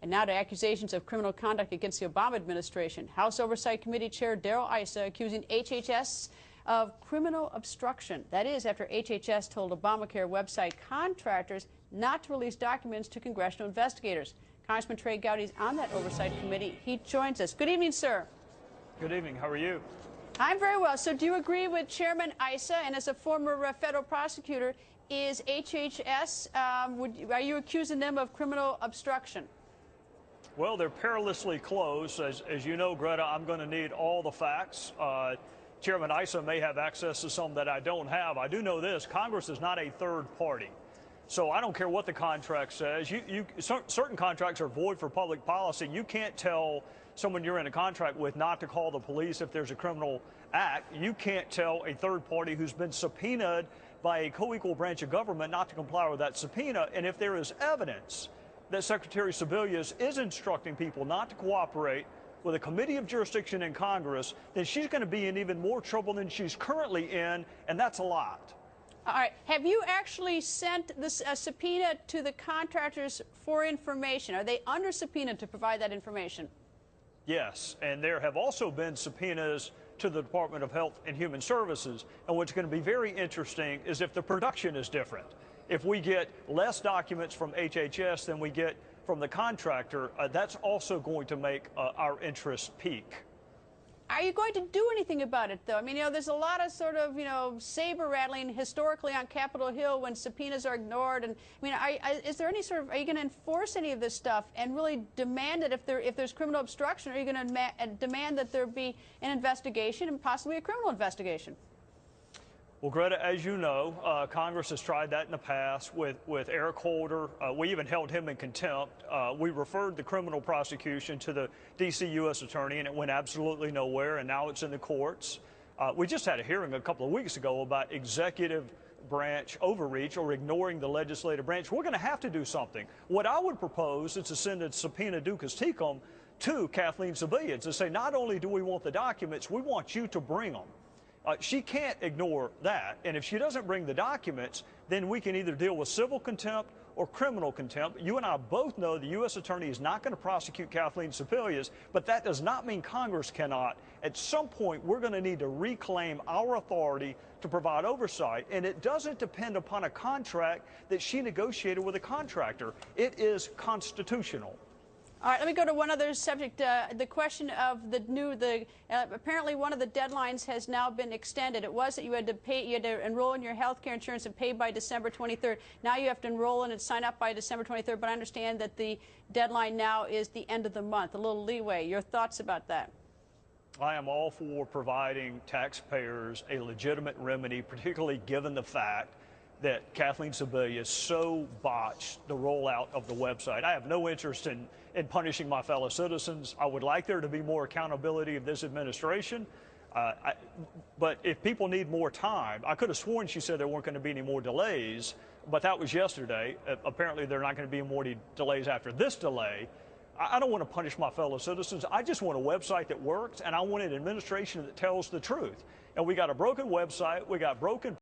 And now to accusations of criminal conduct against the Obama administration. House Oversight Committee Chair Darrell Issa accusing HHS of criminal obstruction. That is, after HHS told Obamacare website contractors not to release documents to congressional investigators. Congressman Trey Gowdy is on that Oversight Committee. He joins us. Good evening, sir. Good evening. How are you? I'm very well. So do you agree with Chairman Issa? And as a former federal prosecutor, is HHS, are you accusing them of criminal obstruction? Well, they're perilously close. As you know, Greta, I'm going to need all the facts. Chairman Issa may have access to some that I don't have. I do know this: Congress is not a third party. So I don't care what the contract says. Certain contracts are void for public policy. You can't tell someone you're in a contract with not to call the police if there's a criminal act. You can't tell a third party who's been subpoenaed by a co-equal branch of government not to comply with that subpoena. And if there is evidence that Secretary Sebelius is instructing people not to cooperate with a committee of jurisdiction in Congress, then she's going to be in even more trouble than she's currently in, and that's a lot. All right. Have you actually sent this subpoena to the contractors for information? Are they under subpoena to provide that information? Yes, and there have also been subpoenas to the Department of Health and Human Services. And what's going to be very interesting is if the production is different. If we get less documents from HHS than we get from the contractor, that's also going to make our interest peak. Are you going to do anything about it, though? I mean, there's a lot of sort of, saber rattling historically on Capitol Hill when subpoenas are ignored. And I mean, is there any sort of, are you going to enforce any of this stuff and really demand that if there's criminal obstruction, are you going to demand that there be an investigation and possibly a criminal investigation? Well, Greta, as you know, Congress has tried that in the past with Eric Holder. We even held him in contempt. We referred the criminal prosecution to the D.C. U.S. Attorney, and it went absolutely nowhere, and now it's in the courts. We just had a hearing a couple of weeks ago about executive branch overreach or ignoring the legislative branch. We're going to have to do something. What I would propose is to send a subpoena ducis tecum to Kathleen Sebelius to say, not only do we want the documents, we want you to bring them. She can't ignore that, and if she doesn't bring the documents, then we can either deal with civil contempt or criminal contempt. You and I both know the U.S. Attorney is not going to prosecute Kathleen Sebelius, but that does not mean Congress cannot. At some point, we're going to need to reclaim our authority to provide oversight, and it doesn't depend upon a contract that she negotiated with a contractor. It is constitutional. All right, let me go to one other subject. The question of apparently one of the deadlines has now been extended. It was that you had to enroll in your health care insurance and pay by December 23rd. Now you have to enroll in and sign up by December 23rd, but I understand that the deadline now is the end of the month, a little leeway. Your thoughts about that? I am all for providing taxpayers a legitimate remedy, particularly given the fact that Kathleen Sebelius so botched the rollout of the website. I have no interest in punishing my fellow citizens. I would like there to be more accountability of this administration. But if people need more time, I could have sworn she said there weren't going to be any more delays, but that was yesterday. Apparently there are not going to be more delays after this delay. I don't want to punish my fellow citizens. I just want a website that works, and I want an administration that tells the truth. And we got a broken website, we got broken